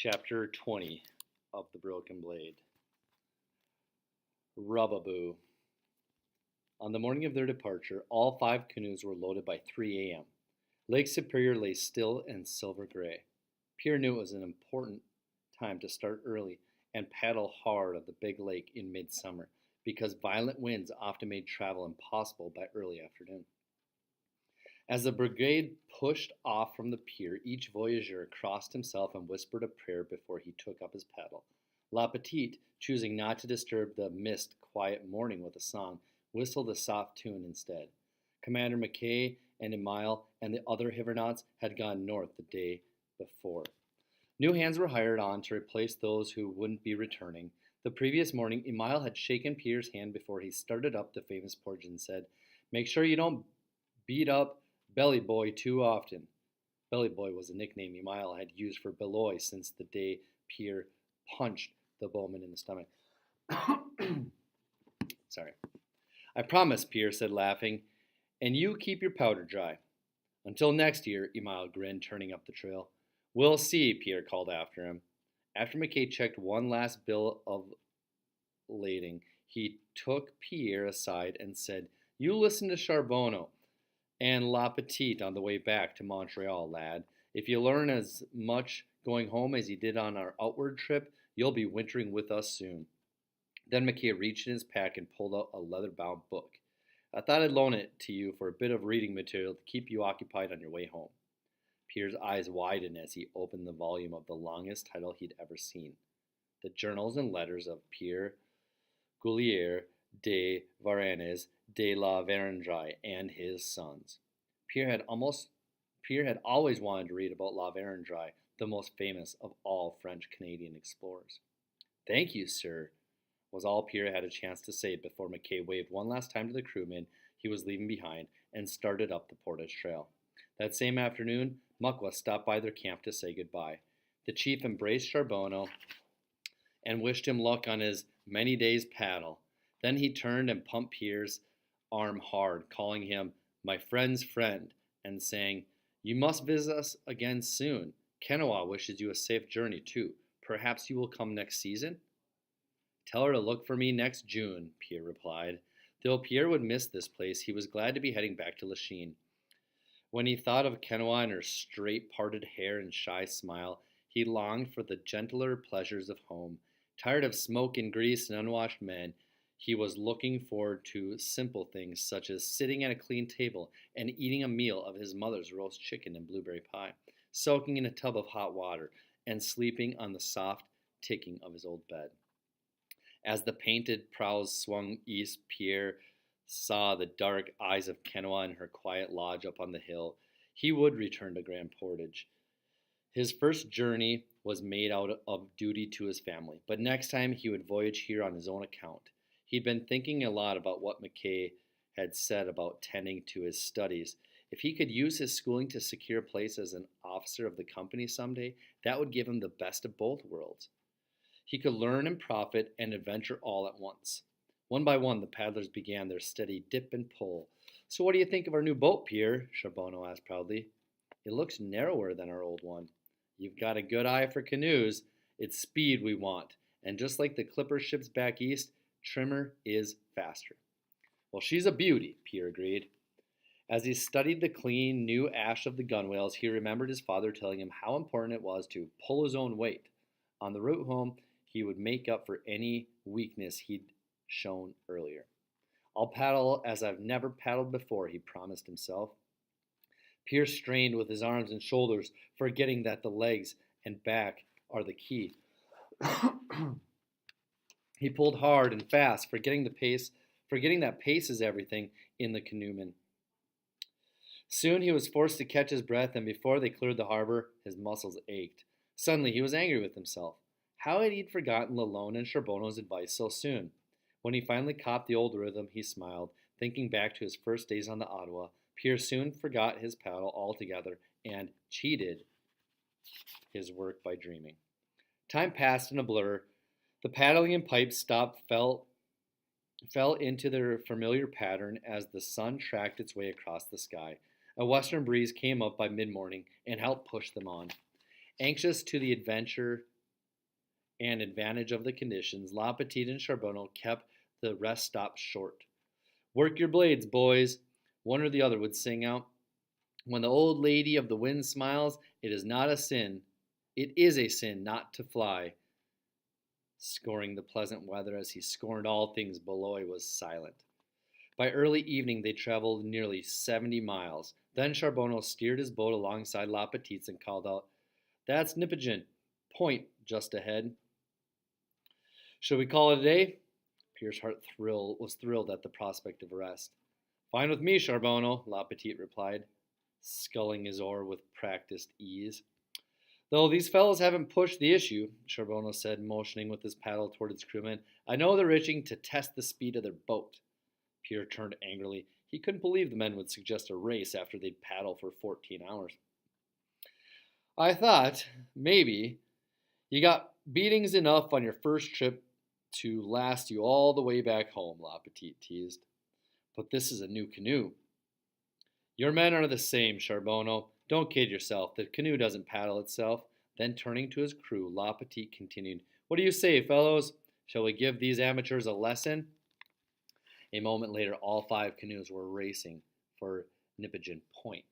Chapter 20 of The Broken Blade. Rubaboo. On the morning of their departure, all 5 canoes were loaded by 3 a.m. Lake Superior lay still and silver gray. Pierre knew it was an important time to start early and paddle hard on the big lake in midsummer, because violent winds often made travel impossible by early afternoon. As the brigade pushed off from the pier, each voyageur crossed himself and whispered a prayer before he took up his paddle. La Petite, choosing not to disturb the mist quiet morning with a song, whistled a soft tune instead. Commander McKay and Emile and the other Hivernauts had gone north the day before. New hands were hired on to replace those who wouldn't be returning. The previous morning, Emile had shaken Pierre's hand before he started up the famous portage and said, "Make sure you don't beat up Belly Boy too often." Belly Boy was a nickname Emile had used for Beloy since the day Pierre punched the bowman in the stomach. Sorry. "I promise," Pierre said, laughing, "and you keep your powder dry." "Until next year," Emile grinned, turning up the trail. "We'll see," Pierre called after him. After McKay checked one last bill of lading, he took Pierre aside and said, "You listen to Charbonneau and La Petite on the way back to Montreal, lad. If you learn as much going home as you did on our outward trip, you'll be wintering with us soon." Then McKay reached in his pack and pulled out a leather-bound book. "I thought I'd loan it to you for a bit of reading material to keep you occupied on your way home." Pierre's eyes widened as he opened the volume of the longest title he'd ever seen. The journals and letters of Pierre Goulier de Varennes de la Vérendrye and his sons. Pierre had always wanted to read about La Vérendrye, the most famous of all French-Canadian explorers. "Thank you, sir," was all Pierre had a chance to say before McKay waved one last time to the crewmen he was leaving behind and started up the Portage Trail. That same afternoon, Muckwa stopped by their camp to say goodbye. The chief embraced Charbonneau and wished him luck on his many days' paddle. Then he turned and pumped Pierre's arm hard, calling him "my friend's friend," and saying, "You must visit us again soon. Kenowa wishes you a safe journey, too. Perhaps you will come next season?" "Tell her to look for me next June," Pierre replied. Though Pierre would miss this place, he was glad to be heading back to Lachine. When he thought of Kenowa and her straight parted hair and shy smile, he longed for the gentler pleasures of home. Tired of smoke and grease and unwashed men, he was looking forward to simple things such as sitting at a clean table and eating a meal of his mother's roast chicken and blueberry pie, soaking in a tub of hot water, and sleeping on the soft ticking of his old bed. As the painted prows swung east, Pierre saw the dark eyes of Kenowa in her quiet lodge up on the hill. He would return to Grand Portage. His first journey was made out of duty to his family, but next time he would voyage here on his own account. He'd been thinking a lot about what McKay had said about tending to his studies. If he could use his schooling to secure a place as an officer of the company someday, that would give him the best of both worlds. He could learn and profit and adventure all at once. One by one, the paddlers began their steady dip and pull. "So what do you think of our new boat, Pierre?" Charbonneau asked proudly. "It looks narrower than our old one." "You've got a good eye for canoes. It's speed we want. And just like the clipper ships back east, trimmer is faster." "Well, she's a beauty," Pierre agreed. As he studied the clean, new ash of the gunwales, he remembered his father telling him how important it was to pull his own weight. On the route home, he would make up for any weakness he'd shown earlier. "I'll paddle as I've never paddled before," he promised himself. Pierre strained with his arms and shoulders, forgetting that the legs and back are the key. He pulled hard and fast, forgetting that pace is everything in the canoeman. Soon he was forced to catch his breath, and before they cleared the harbor, his muscles ached. Suddenly he was angry with himself. How had he forgotten Lalonde and Charbonneau's advice so soon? When he finally caught the old rhythm, he smiled, thinking back to his first days on the Ottawa. Pierre soon forgot his paddle altogether and cheated his work by dreaming. Time passed in a blur. The paddling and pipes stopped, fell into their familiar pattern as the sun tracked its way across the sky. A western breeze came up by mid-morning and helped push them on. Anxious to the adventure and advantage of the conditions, La Petite and Charbonneau kept the rest stops short. Work your blades, boys, one or the other would sing out. When the old lady of the wind smiles, it is not a sin. It is a sin not to fly. Scoring the pleasant weather as he scorned all things below, was silent. By early evening they traveled nearly 70 miles. Then Charbonneau steered his boat alongside La Petite's and called out, "That's Nipissing Point just ahead. Shall we call it a day?" Pierre's heart was thrilled at the prospect of a rest. "Fine with me, Charbonneau," La Petite replied, sculling his oar with practiced ease. "Though these fellows haven't pushed the issue," Charbonneau said, motioning with his paddle toward his crewmen, "I know they're itching to test the speed of their boat." Pierre turned angrily. He couldn't believe the men would suggest a race after they'd paddled for 14 hours. "I thought, maybe, you got beatings enough on your first trip to last you all the way back home," La Petite teased. "But this is a new canoe." "Your men are the same, Charbonneau. Don't kid yourself. The canoe doesn't paddle itself." Then turning to his crew, La Petite continued, "What do you say, fellows? Shall we give these amateurs a lesson?" A moment later, all 5 canoes were racing for Nipissing Point.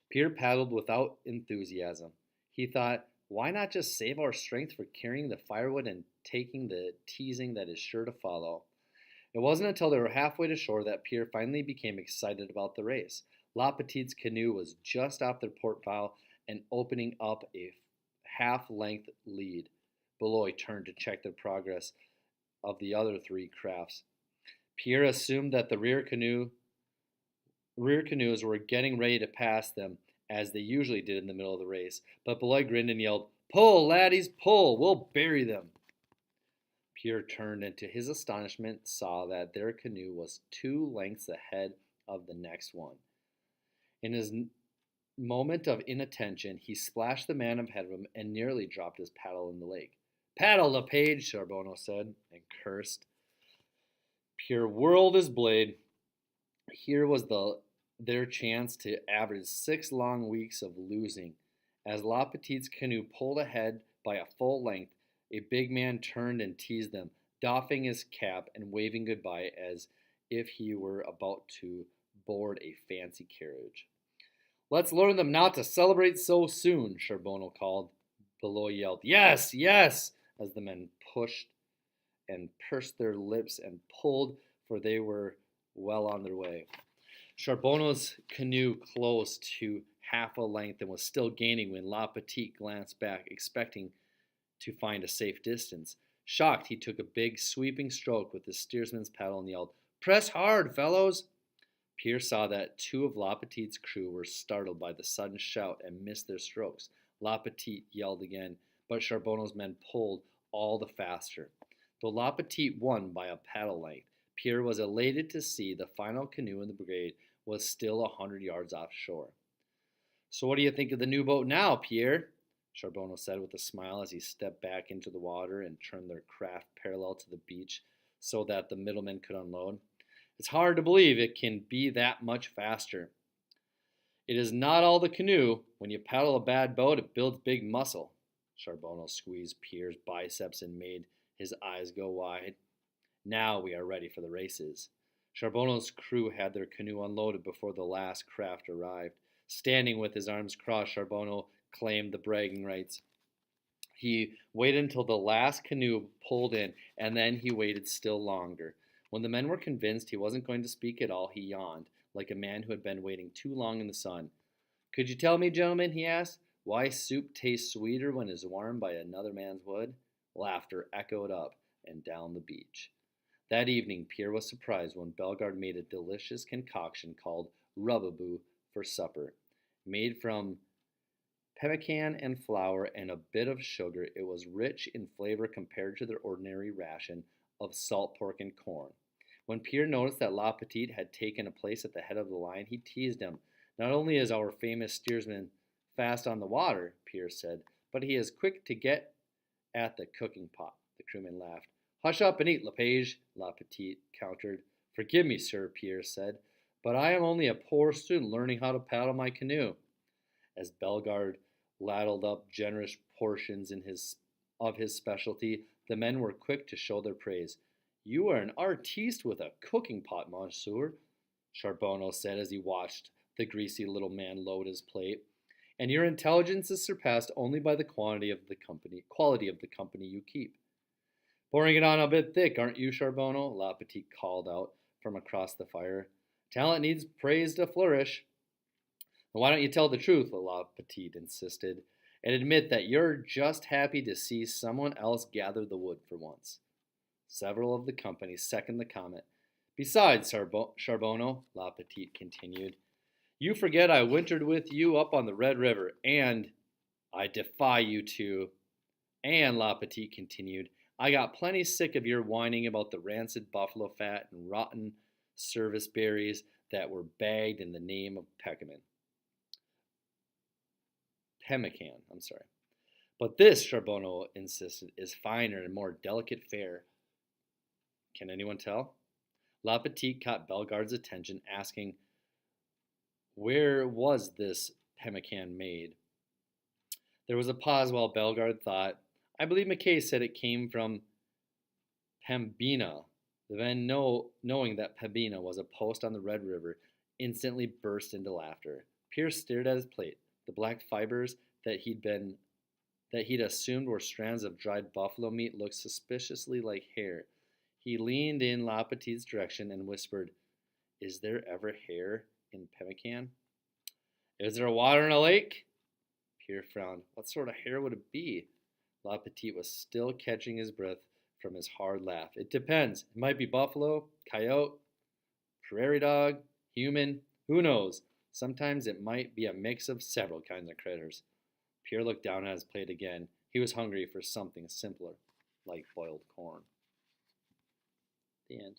Pierre paddled without enthusiasm. He thought, why not just save our strength for carrying the firewood and taking the teasing that is sure to follow? It wasn't until they were halfway to shore that Pierre finally became excited about the race. La Petite's canoe was just off their port bow and opening up a half-length lead. Beloy turned to check the progress of the other 3 crafts. Pierre assumed that the rear canoes were getting ready to pass them, as they usually did in the middle of the race, but Beloy grinned and yelled, "Pull, laddies, pull! We'll bury them!" Pierre turned and to his astonishment saw that their canoe was 2 lengths ahead of the next one. In his moment of inattention, he splashed the man ahead of him and nearly dropped his paddle in the lake. "Paddle, LePage," Charbonneau said, and cursed. Pierre whirled his blade. Here was their chance to average 6 long weeks of losing. As La Petite's canoe pulled ahead by a full length, a big man turned and teased them, doffing his cap and waving goodbye as if he were about to board a fancy carriage. "Let's learn them not to celebrate so soon," Charbonneau called. Beloy yelled, "Yes, yes," as the men pushed and pursed their lips and pulled, for they were well on their way. Charbonneau's canoe closed to half a length and was still gaining when La Petite glanced back, expecting to find a safe distance. Shocked, he took a big, sweeping stroke with his steersman's paddle and yelled, "Press hard, fellows!" Pierre saw that 2 of La Petite's crew were startled by the sudden shout and missed their strokes. La Petite yelled again, but Charbonneau's men pulled all the faster. Though La Petite won by a paddle length, Pierre was elated to see the final canoe in the brigade was still 100 yards offshore. "So what do you think of the new boat now, Pierre?" Charbonneau said with a smile as he stepped back into the water and turned their craft parallel to the beach so that the middlemen could unload. "It's hard to believe it can be that much faster." "It is not all the canoe. When you paddle a bad boat, it builds big muscle." Charbonneau squeezed Pierre's biceps and made his eyes go wide. "Now we are ready for the races." Charbonneau's crew had their canoe unloaded before the last craft arrived. Standing with his arms crossed, Charbonneau claimed the bragging rights. He waited until the last canoe pulled in, and then he waited still longer. When the men were convinced he wasn't going to speak at all, he yawned, like a man who had been waiting too long in the sun. "Could you tell me, gentlemen," he asked, "why soup tastes sweeter when it is warmed by another man's wood?" Laughter echoed up and down the beach. That evening, Pierre was surprised when Bellegarde made a delicious concoction called rubabou for supper. Made from pemmican and flour and a bit of sugar, it was rich in flavor compared to their ordinary ration of salt pork and corn. When Pierre noticed that La Petite had taken a place at the head of the line, he teased him. "Not only is our famous steersman fast on the water," Pierre said, "but he is quick to get at the cooking pot." The crewman laughed. "Hush up and eat, LePage," La Petite countered. "Forgive me, sir," Pierre said, "but I am only a poor student learning how to paddle my canoe." As Bellegarde ladled up generous portions of his specialty, the men were quick to show their praise. You are an artiste with a cooking pot, monsieur, Charbonneau said as he watched the greasy little man load his plate. And your intelligence is surpassed only by the quality of the company you keep. Pouring it on a bit thick, aren't you, Charbonneau? La Petite called out from across the fire. Talent needs praise to flourish. Why don't you tell the truth? La Petite insisted, and admit that you're just happy to see someone else gather the wood for once. Several of the company seconded the comment. Besides, Charbonneau, La Petite continued, you forget I wintered with you up on the Red River, and I defy you to. And, La Petite continued, I got plenty sick of your whining about the rancid buffalo fat and rotten service berries that were bagged in the name of pemmican. But this, Charbonneau insisted, is finer and more delicate fare. Can anyone tell? La Petite caught Bellegarde's attention, asking, where was this pemmican made? There was a pause while Bellegarde thought. I believe McKay said it came from Pembina. The men, knowing that Pembina was a post on the Red River, instantly burst into laughter. Pierce stared at his plate. The black fibers that he'd assumed were strands of dried buffalo meat looked suspiciously like hair. He leaned in La Petite's direction and whispered, is there ever hair in pemmican? Is there water in a lake? Pierre frowned. What sort of hair would it be? La Petite was still catching his breath from his hard laugh. It depends. It might be buffalo, coyote, prairie dog, human. Who knows? Sometimes it might be a mix of several kinds of critters. Pierre looked down at his plate again. He was hungry for something simpler, like boiled corn. The end.